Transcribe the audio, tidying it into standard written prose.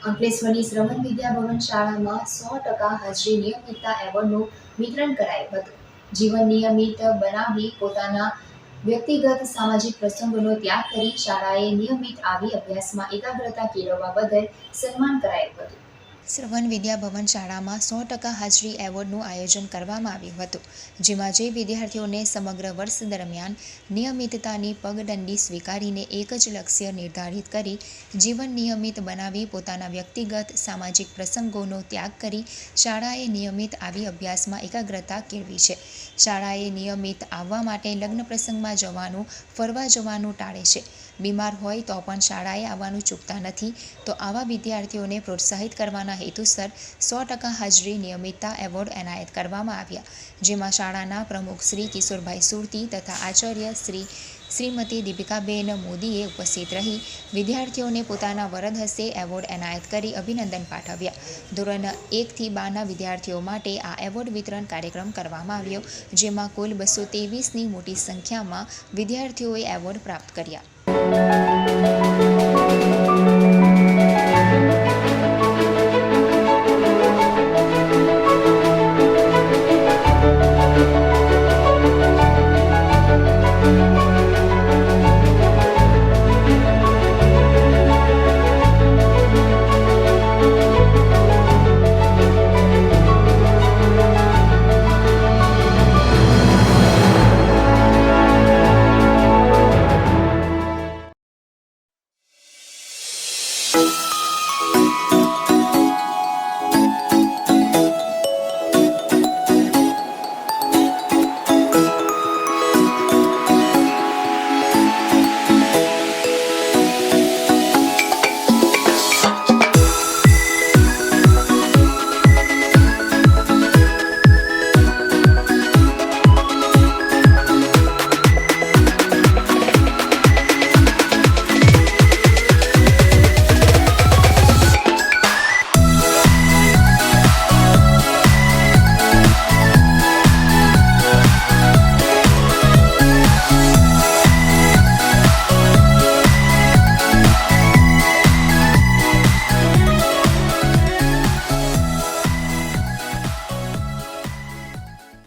અંકલેશ્વરની શ્રવણ વિદ્યાભવન શાળામાં 100% હાજરી નિયમિતતા એવોર્ડનું વિતરણ કરાયું હતું. જીવન નિયમિત બનાવી પોતાના વ્યક્તિગત સામાજિક પ્રસંગોનો ત્યાગ કરી શાળાએ નિયમિત આવી અભ્યાસમાં એકાગ્રતા કેળવવા બદલ સન્માન કરાયું હતું. શ્રવણ વિદ્યાભવન શાળામાં 100% હાજરી એવોર્ડનું આયોજન કરવામાં આવ્યું હતું, જેમાં જે વિદ્યાર્થીઓને સમગ્ર વર્ષ દરમિયાન નિયમિતતાની પગદંડી સ્વીકારીને એક જ લક્ષ્ય નિર્ધારિત કરી જીવન નિયમિત બનાવી પોતાના વ્યક્તિગત સામાજિક પ્રસંગોનો ત્યાગ કરી શાળાએ નિયમિત આવી અભ્યાસમાં એકાગ્રતા કેળવી છે. શાળાએ નિયમિત આવવા માટે લગ્ન પ્રસંગમાં જવાનું, ફરવા જવાનું ટાળે છે. બીમાર હોય તો પણ શાળાએ આવવાનું ચૂકતા નથી. તો આવા વિદ્યાર્થીઓને પ્રોત્સાહિત કરવાના હેતુસર 100% હાજરી નિયમિતતા એવોર્ડ એનાયત કરવામાં આવ્યા, જેમાં શાળાના પ્રમુખ શ્રી કિશોરભાઈ સુરતી તથા આચાર્ય શ્રીમતી દીપિકાબેન મોદીએ ઉપસ્થિત રહી વિદ્યાર્થીઓને પોતાના વરદ હસ્તે એવોર્ડ એનાયત કરી અભિનંદન પાઠવ્યા. ધોરણ 1 થી 12ના વિદ્યાર્થીઓ માટે આ એવોર્ડ વિતરણ કાર્યક્રમ કરવામાં આવ્યો, જેમાં કુલ 223ની મોટી સંખ્યામાં વિદ્યાર્થીઓએ એવોર્ડ પ્રાપ્ત કર્યા.